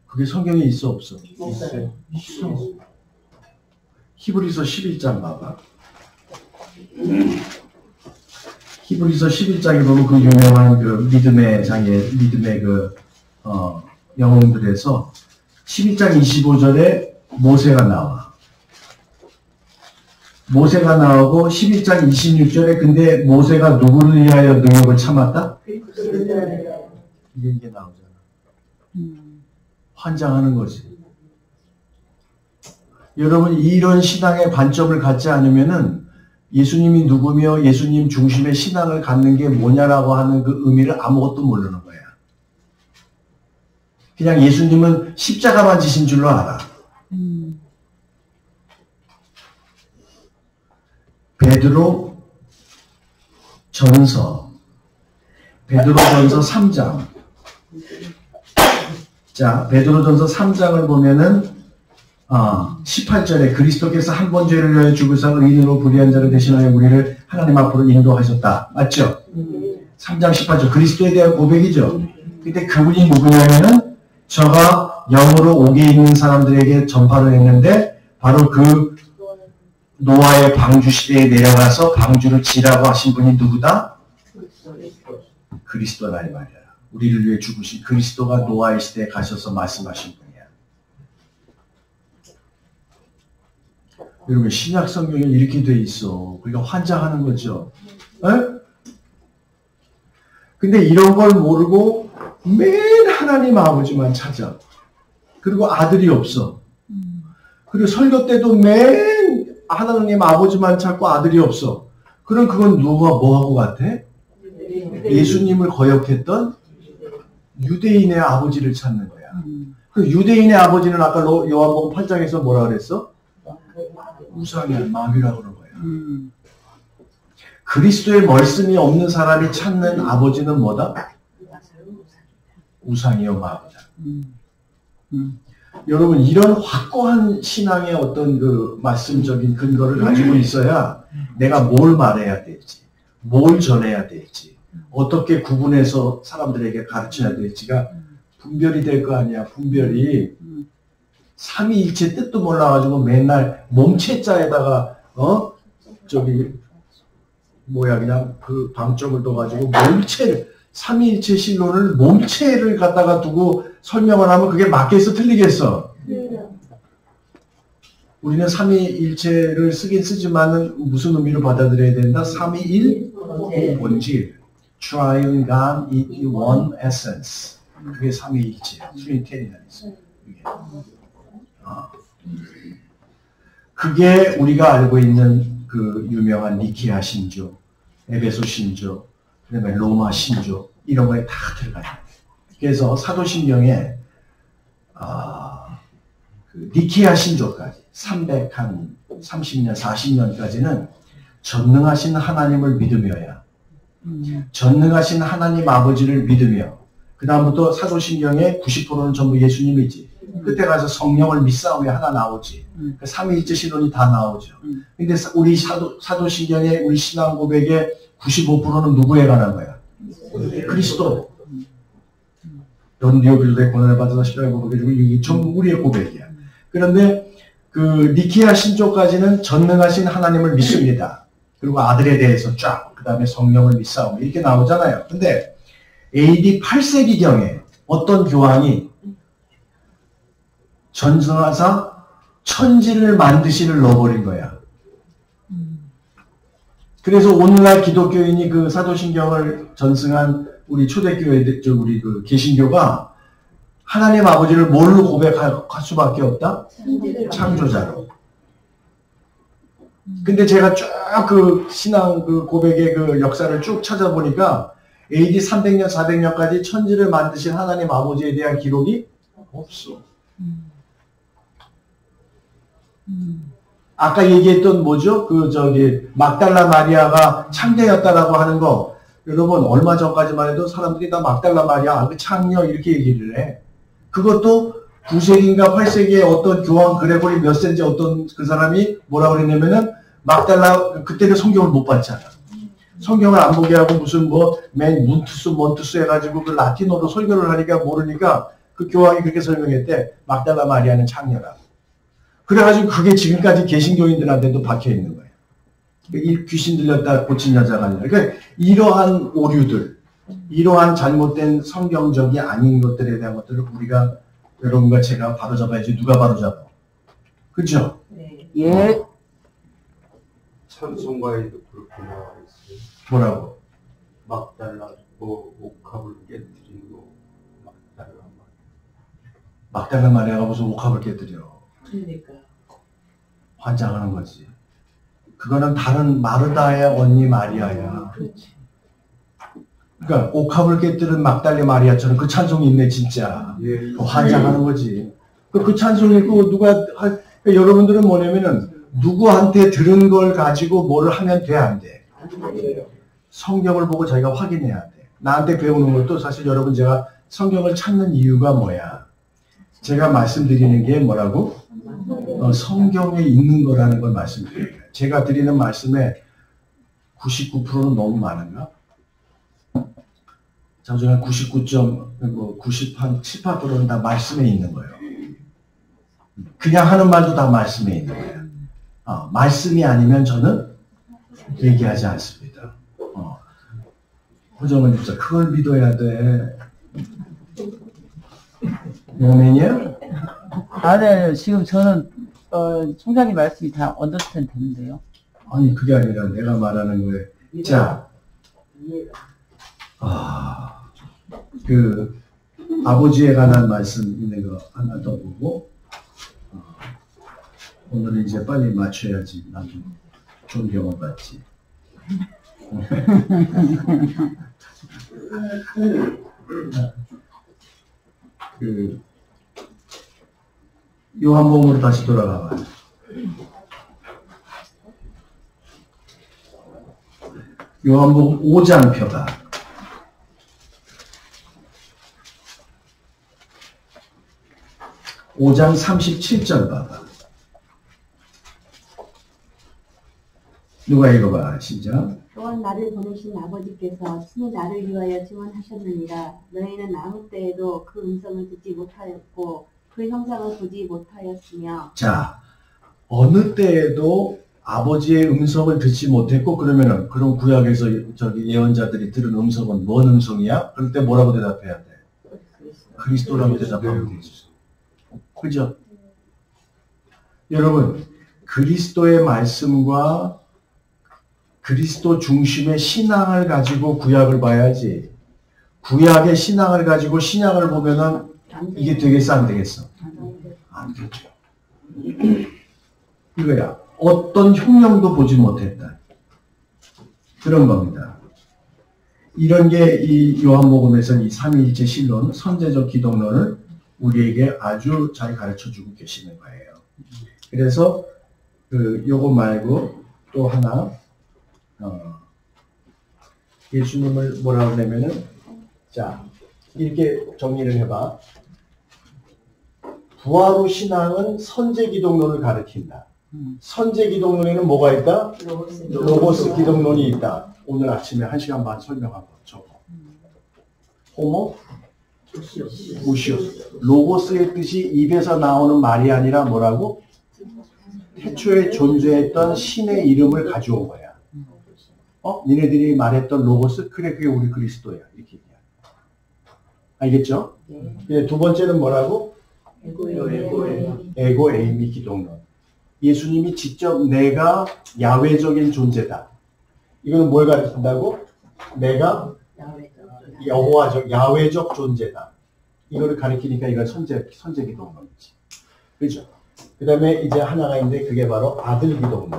그게 성경에 있어 없어? 있어. 히브리서 11장 봐봐. 히브리서 11장에 보면 그 유명한 그 믿음의 영웅들에서 11장 25절에 모세가 나와. 모세가 나오고 11장 26절에 근데 모세가 누구를 위하여 능력을 참았다? 이게 나오잖아. 환장하는 거지. 여러분 이런 신앙의 관점을 갖지 않으면은 예수님이 누구며 예수님 중심의 신앙을 갖는 게 뭐냐라고 하는 그 의미를 아무것도 모르는 거야. 그냥 예수님은 십자가만 지신 줄로 알아. 베드로 전서 3장. 자, 베드로전서 3장을 보면은 18절에 그리스도께서 한 번 죄를 위하여 죽으사 의인으로 불의한 자를 대신하여 우리를 하나님 앞으로 인도하셨다. 맞죠? 3장 18절 그리스도에 대한 고백이죠. 근데 그분이 누구냐면은 저가 영으로 옥에 있는 사람들에게 전파를 했는데 바로 그 노아의 방주 시대에 내려가서 방주를 지라고 하신 분이 누구다? 그리스도다 이 말이야. 우리를 위해 죽으신 그리스도가 노아의 시대에 가셔서 말씀하신 분이야. 여러분 신약 성경에 이렇게 돼 있어. 우리가 환장하는 거죠. 에? 근데 이런 걸 모르고 맨 하나님 아버지만 찾아. 그리고 아들이 없어. 그리고 설교 때도 맨 하나님 아버지만 찾고 아들이 없어. 그럼 그건 누가 뭐하고 같아? 예수님을 거역했던 유대인의 아버지를 찾는 거야. 그 유대인의 아버지는 아까 요한복음 8장에서 뭐라 그랬어? 우상이야, 마귀라고 그런 거야. 그리스도의 말씀이 없는 사람이 찾는 아버지는 뭐다? 우상이요, 마귀다. 여러분, 이런 확고한 신앙의 어떤 그 말씀적인 근거를 가지고 있어야 내가 뭘 말해야 될지, 뭘 전해야 될지, 어떻게 구분해서 사람들에게 가르쳐야 될지가 분별이 될 거 아니야. 분별이 삼위일체 뜻도 몰라가지고 맨날 몸체자에다가 그냥 그 방점을 둬가지고 몸체를 삼위일체 신론을 몸체를 갖다가 두고 설명을 하면 그게 맞겠어 틀리겠어? 우리는 삼위일체를 쓰긴 쓰지만은 무슨 의미로 받아들여야 된다? 삼위일 본질, Triune God in One Essence. 그게 삼위일체야. 트리니테리안이죠. 그게 우리가 알고 있는 그 유명한 니케아 신조, 에베소 신조, 그다음에 로마 신조 이런 거에 다 들어가요. 그래서 사도신경에 그 니케아 신조까지 330년, 40년까지는 전능하신 하나님을 믿으며야 전능하신 하나님 아버지를 믿으며 그 다음부터 사도신경의 90%는 전부 예수님이지. 끝에 가서 성령을 믿사오며 하나 나오지. 그 삼위일체 신론이 다 나오죠. 근데 우리 사도신경의 우리 신앙 고백의 95%는 누구에 관한 거야? 그리스도. 넌디오 빌드의 고난을 받아서 십자가에 고백해주고 이게 전부 우리의 고백이야. 그런데 그 니케아 신조까지는 전능하신 하나님을 믿습니다. 그리고 아들에 대해서 쫙, 그 다음에 성령을 믿사오며 이렇게 나오잖아요. 근데 AD 8세기경에 어떤 교황이 전승하사 천지를 만드시를 넣어버린 거야. 그래서 오늘날 기독교인이 그 사도신경을 전승한 우리 초대교회, 우리 그 개신교가 하나님 아버지를 뭘로 고백할 수밖에 없다? 창조자로. 근데 제가 쭉 그 신앙 그 고백의 그 역사를 쭉 찾아보니까 AD 300년, 400년까지 천지를 만드신 하나님 아버지에 대한 기록이 없어. 아까 얘기했던 뭐죠? 막달라 마리아가 창녀였다라고 하는 거, 여러분, 얼마 전까지만 해도 사람들이 다 막달라 마리아, 그 창녀, 이렇게 얘기를 해. 그것도 9세기인가 8세기에 어떤 교황 그레고리 몇 세인지 어떤 그 사람이 뭐라고 그랬냐면은, 막달라, 그때는 성경을 못 봤잖아. 성경을 안 보게 하고 무슨 몬투스 해가지고 그 라틴어로 설교를 하니까 모르니까 그 교황이 그렇게 설명했대. 막달라 마리아는 창녀라고. 그래가지고 그게 지금까지 개신교인들한테도 박혀있는 거예요. 이 귀신 들렸다 고친 여자가 아니라. 그러니까 이러한 오류들, 이러한 잘못된 성경적이 아닌 것들에 대한 것들을 우리가 여러분과 제가 바로잡아야지. 누가 바로잡아? 그죠? 네. 예. 찬송가에도 그렇게 나와 있어요. 뭐라고? 막달라 옥합을 깨뜨리고 막달라 마리아가 무슨 옥합을 깨뜨려. 그러니까. 환장하는 거지. 그거는 다른 마르다의 언니 마리아야. 그렇지. 그러니까 옥합을 깨뜨린 막달라 마리아처럼 그 찬송이 있네 진짜. 예. 환장하는 거지. 그 찬송이 여러분들은 뭐냐면은 누구한테 들은 걸 가지고 뭘 하면 돼, 안 돼? 성경을 보고 자기가 확인해야 돼. 나한테 배우는 것도 사실 여러분 제가 성경을 찾는 이유가 뭐야? 제가 말씀드리는 게 뭐라고? 성경에 있는 거라는 걸 말씀드려요. 제가 드리는 말씀에 99%는 너무 많은가? 자중에 98%는 다 말씀에 있는 거예요. 그냥 하는 말도 다 말씀에 있는 거예요. 말씀이 아니면 저는 얘기하지 않습니다. 호정은 집사, 그걸 믿어야 돼. 아멘이야? 네. 지금 저는 총장님 말씀이 다 언더스탠드 되는데요. 아니, 그게 아니라 내가 말하는 거에. 자, 그 아버지에 관한 말씀 있는 거 하나 더 보고 오늘은 이제 빨리 맞춰야지. 나도 좋은 경험 받지. 그 요한복음으로 다시 돌아가 봐요. 요한복음 5장 펴봐. (5장 37절) 봐봐. 누가 읽어봐. 시작. 또한 나를 보내신 아버지께서 친히 나를 위하여 증언하셨느니라. 너희는 아무 때에도 그 음성을 듣지 못하였고 그 형상을 보지 못하였으며. 자, 어느 때에도 아버지의 음성을 듣지 못했고, 그러면은 그런 구약에서 저기 예언자들이 들은 음성은 뭔 음성이야? 그럴 때 뭐라고 대답해야 돼? 그리스도라고 대답하면 되지. 그죠? 여러분, 그리스도의 말씀과 그리스도 중심의 신앙을 가지고 구약을 봐야지. 구약의 신앙을 가지고 신약을 보면은 이게 되겠어, 안 되겠어? 안 되죠. 이거야. 어떤 흉령도 보지 못했다. 그런 겁니다. 이런 게 이 요한복음에서 이 삼위일체 신론, 선제적 기독론을 우리에게 아주 잘 가르쳐주고 계시는 거예요. 그래서 요거 말고 또 하나 예수님을 뭐라고 하냐면은 자 이렇게 정리를 해봐. 부활 후 신앙은 선제 기독론을 가르친다. 선제 기독론에는 뭐가 있다? 로고스 기독론이 있다. 오늘 아침에 1시간 반 설명한 거 저거. 호모? 우시오스. 로고스의 뜻이 입에서 나오는 말이 아니라 뭐라고? 태초에 존재했던 신의 이름을 가져온 거야. 니네들이 말했던 로고스? 그래, 그게 우리 그리스도야. 이렇게 얘기야. 알겠죠? 네. 두 번째는 뭐라고? 에고 에이미 기독론. 예수님이 직접 내가 야외적인 존재다. 이거는 뭘 가르친다고? 내가 여호와적, 야외적 존재다. 이거를 가르치니까 이건 선제 기독론이지. 그죠? 그 다음에 이제 하나가 있는데 그게 바로 아들 기독론.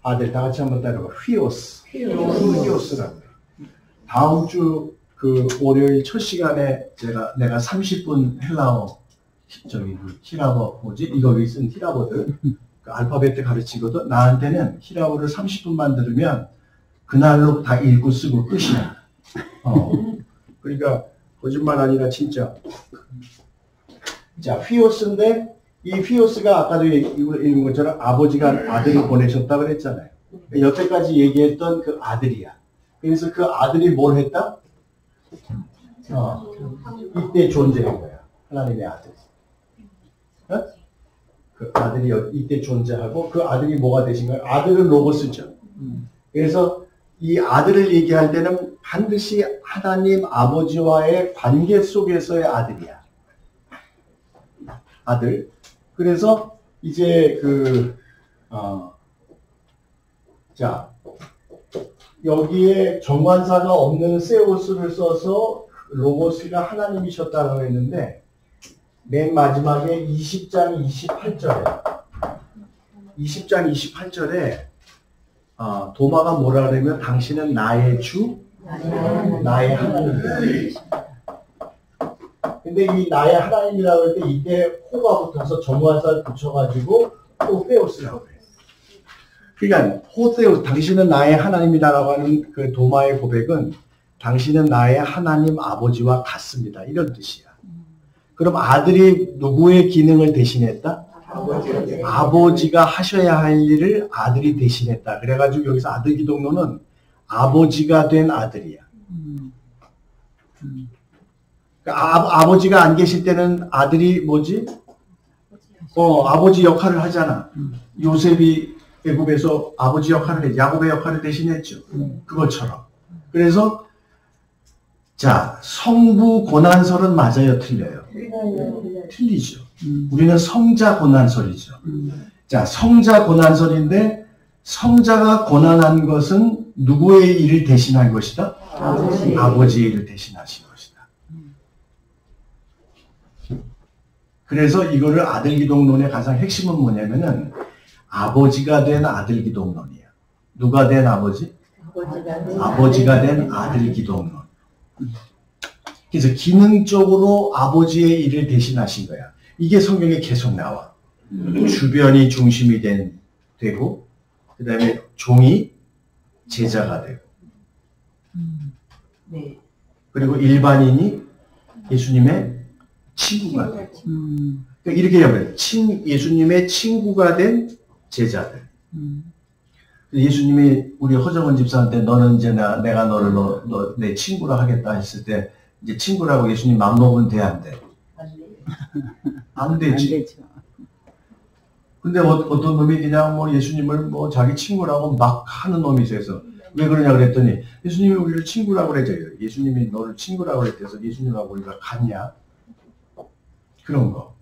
아들 다 같이 한번 따라가. 휘오스라고. 다음 주 그 월요일 첫 시간에 내가 30분 헬라어 히라버 이거 여기 쓴 히라버들 그 알파벳 가르치거든. 나한테는 히라버를 30분만 들으면 그날로 다 읽고 쓰고 끝이야. 그러니까 거짓말 아니라 진짜. 자, 휘오스인데 이 휘오스가 아까도 읽은 것처럼 아버지가 아들을 보내셨다 그랬잖아요. 여태까지 얘기했던 그 아들이야. 그래서 그 아들이 뭘 했다? 이때 존재한 거야. 하나님의 아들. 그 아들이 이때 존재하고 그 아들이 뭐가 되신 거야? 아들은 로고스죠. 그래서 이 아들을 얘기할 때는 반드시 하나님 아버지와의 관계 속에서의 아들이야. 아들. 그래서 이제 자, 여기에 정관사가 없는 세오스를 써서 로고스가 하나님이셨다고 했는데 맨 마지막에 20장 28절에 도마가 뭐라 그러면 당신은 나의 주, 나의 하나님이다. 근데 이 나의 하나님이라고 할 때 이때 호가 붙어서 정관사를 붙여가지고 호세오스라고 해요. 그러니까 호세오스, 당신은 나의 하나님이다라고 하는 그 도마의 고백은 당신은 나의 하나님 아버지와 같습니다. 이런 뜻이야. 그럼 아들이 누구의 기능을 대신했다? 아버지가 하셔야 할 일을 아들이 대신했다. 그래가지고 여기서 아들 기독론은 아버지가 된 아들이야. 그러니까 아버지가 안 계실 때는 아들이 뭐지? 아버지 역할을 하잖아. 요셉이 애굽에서 아버지 역할을 해, 야곱의 역할을 대신했죠. 그것처럼. 그래서 자, 성부 고난설은 맞아요, 틀려요? 틀리죠. 우리는 성자 고난설이죠. 자, 성자 고난설인데 성자가 고난한 것은 누구의 일을 대신한 것이다? 아버지의 일을 대신하신 것이다. 그래서 이거를 아들기독론의 가장 핵심은 뭐냐면은 아버지가 된 아들기독론이야. 누가 된 아버지? 아버지가 된 아들기독론. 그래서 기능적으로 아버지의 일을 대신하신 거야. 이게 성경에 계속 나와. 주변이 중심이 되고 그 다음에 종이 제자가 되고 네. 그리고 일반인이 예수님의 친구가 되고 그러니까 이렇게 해버려요. 예수님의 친구가 된 제자들. 예수님이 우리 허정원 집사한테 너는 이제 내가 너를 내 친구라 하겠다 했을 때 이제 친구라고 예수님 마음 먹으면 돼, 안 돼? 안 되지. 근데 어떤 놈이 그냥 뭐 예수님을 뭐 자기 친구라고 막 하는 놈이 있어서 왜 그러냐 그랬더니 예수님이 우리를 친구라고 그랬죠. 예수님이 너를 친구라고 그랬대서 예수님하고 우리가 같냐? 그런 거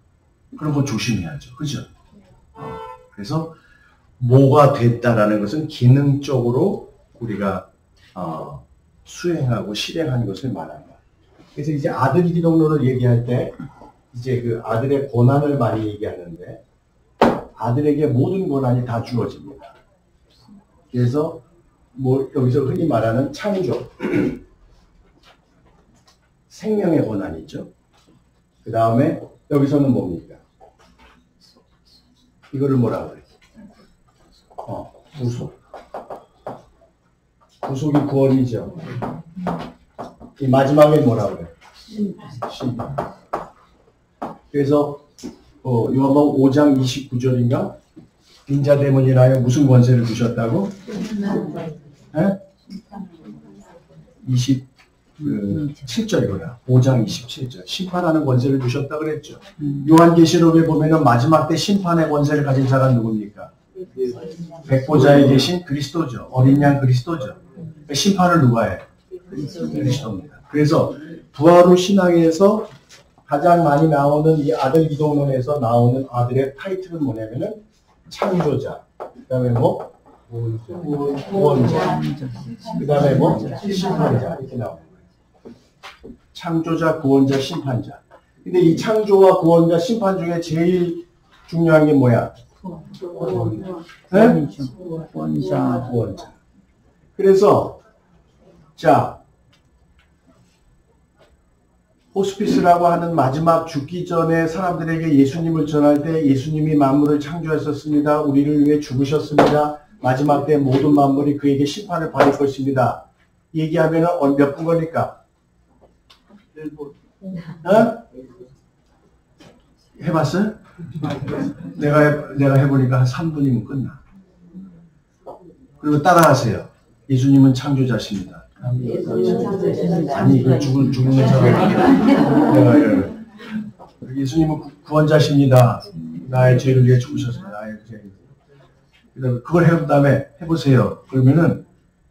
조심해야죠. 그죠? 그래서 뭐가 됐다라는 것은 기능적으로 우리가 수행하고 실행한 것을 말하는 거야. 그래서 이제 아들기독론을 얘기할 때 이제 그 아들의 고난을 많이 얘기하는데 아들에게 모든 고난이 다 주어집니다. 그래서 뭐 여기서 흔히 말하는 창조, 생명의 고난이 있죠. 그 다음에 여기서는 뭡니까? 이거를 뭐라고 그래? 구속. 구속이 구원이죠. 이 마지막에 뭐라고 그래? 심판. 그래서 요한복음 5장 29절인가? 빈자대문이라여 무슨 권세를 주셨다고? 27절이구나. 5장 27절. 심판하는 권세를 주셨다 그랬죠. 요한계시록에 보면은 마지막 때 심판의 권세를 가진 자가 누굽니까? 백보자에 계신 그리스도죠. 어린 양 그리스도죠. 심판을 누가 해? 그리스도입니다. 그래서 부활 후 신앙에서 가장 많이 나오는 이 아들 기독론에서 나오는 아들의 타이틀은 뭐냐면은 창조자. 그 다음에 뭐? 구원자. 그 다음에 뭐? 심판자. 이렇게 나오는 거예요. 창조자, 구원자, 심판자. 근데 이 창조와 구원자, 심판 중에 제일 중요한 게 뭐야? 네? 구원자. 그래서 자 호스피스라고 하는 마지막 죽기 전에 사람들에게 예수님을 전할 때 예수님이 만물을 창조하셨습니다. 우리를 위해 죽으셨습니다. 마지막 때 모든 만물이 그에게 심판을 받을 것입니다. 얘기하면 몇 분 걸릴까? 해봤어요? 내가 해보니까 한 3분이면 끝나. 그리고 따라하세요. 예수님은 창조자십니다. 아니, 죽는 사람. 예수님은 구원자십니다. 나의 죄를 위해 죽으셨습니다. 나의 죄. 그걸 해본 다음에 해보세요. 그러면은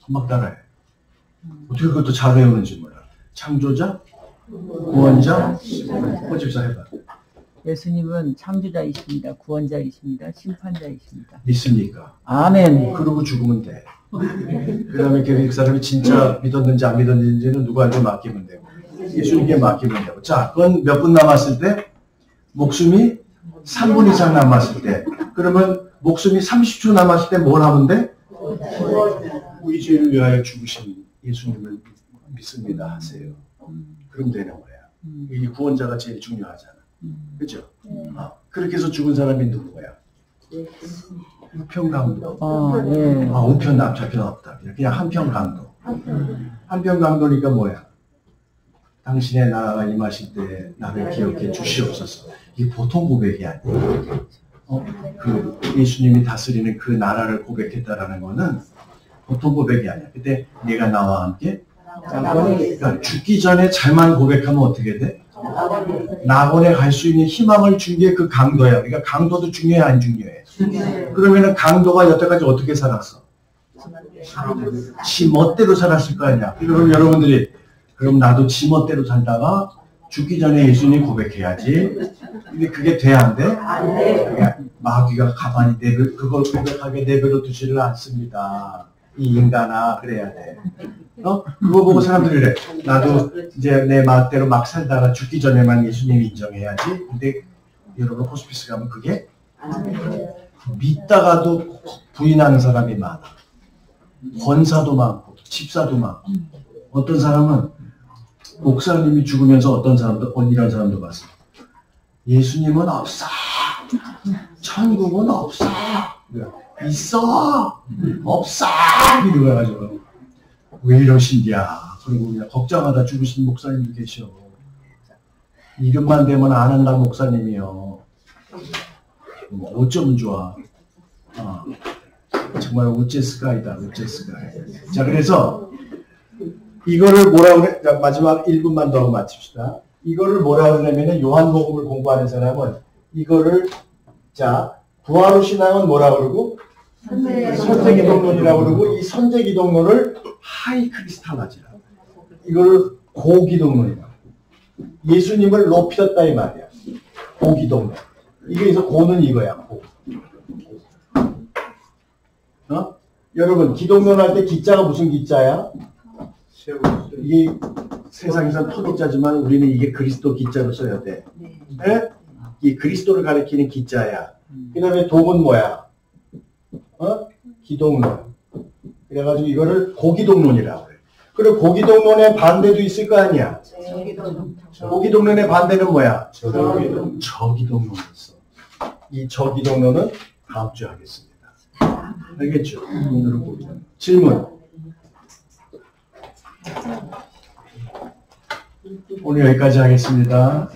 금방 따라해. 어떻게 그것도 잘 외우는지 몰라. 창조자, 구원자, 호집사 해봐. 예수님은 창조자이십니다. 구원자이십니다. 심판자이십니다. 믿습니까? 아멘. 그러고 죽으면 돼. 그 다음에 그 사람이 진짜 믿었는지 안 믿었는지는 누구한테 맡기면 되고 예수님께 맡기면 되고. 자, 그건 몇 분 남았을 때? 목숨이 3분 이상 남았을 때. 그러면 목숨이 30초 남았을 때 뭘 하면 돼? 우리 죄를 위하여 죽으신 예수님을 믿습니다 하세요. 그럼 되는 거야. 이 구원자가 제일 중요하잖아. 그죠? 그렇게 해서 죽은 사람이 누구야? 우편강도. 네. 우편 납작편 없다. 그냥 한편강도. 한편강도니까 뭐야? 당신의 나라가 임하실 때 나를 기억해 주시옵소서. 이게 보통 고백이 아니야. 그 예수님이 다스리는 그 나라를 고백했다라는 거는 보통 고백이 아니야. 그때 내가 나와 함께 그러니까 죽기 전에 잘만 고백하면 어떻게 돼? 낙원에 갈 수 있는 희망을 준 게 그 강도예요. 그러니까 강도도 중요해, 안 중요해? 그러면은 강도가 여태까지 어떻게 살았어? 지 멋대로 살았을 거 아니야. 그럼 여러분들이 그럼 나도 지 멋대로 살다가 죽기 전에 예수님 고백해야지. 근데 그게 돼, 안 돼? 그러니까 마귀가 가만히 그걸 고백하게 내버려 두지를 않습니다. 이 인간아, 그래야 돼. 그거 보고 사람들이 그래. 나도 이제 내 마음대로 막 살다가 죽기 전에만 예수님 인정해야지. 근데 여러분 호스피스 가면 그게 믿다가도 부인하는 사람이 많아. 권사도 많고 집사도 많고. 어떤 사람은 목사님이 죽으면서 어떤 사람도 이런 사람도 봤어. 예수님은 없어. 천국은 없어. 있어. 없어. 이래가지고 왜 이러신냐. 그리고 그냥 걱정하다 죽으신 목사님도 계셔. 이름만 되면 안 한다는 목사님이요. 어쩌면 좋아. 정말 우체스가이다. 우체스가이. 자, 그래서 이거를 뭐라고 그래? 자, 마지막 1분만 더 마칩시다. 이거를 뭐라고 그러냐면 요한복음을 공부하는 사람은 이거를 자 부활후 신앙은 뭐라고 그러고 선제기독론이라고 그러고 이 선제기독론을 하이 크리스탈라지라고 이거를 고기독론이라고 예수님을 높였다 이 말이야. 고기독론. 이게서 고는 이거야. 고. 여러분 기독론 할 때 기자가 무슨 기자야? 이게 세상에선 토기자지만 우리는 이게 그리스도 기자로 써야 돼. 네? 이 그리스도를 가리키는 기자야. 그 다음에 독은 뭐야? 기독론. 그래가지고 이거를 고기독론이라고 그래. 그리고 고기독론의 반대도 있을 거 아니야? 고기독론의 반대는 뭐야? 저기독론이 있어. 이 저기독론은 다음 주에 하겠습니다. 알겠죠? 오늘은 보면. 질문. 오늘 여기까지 하겠습니다.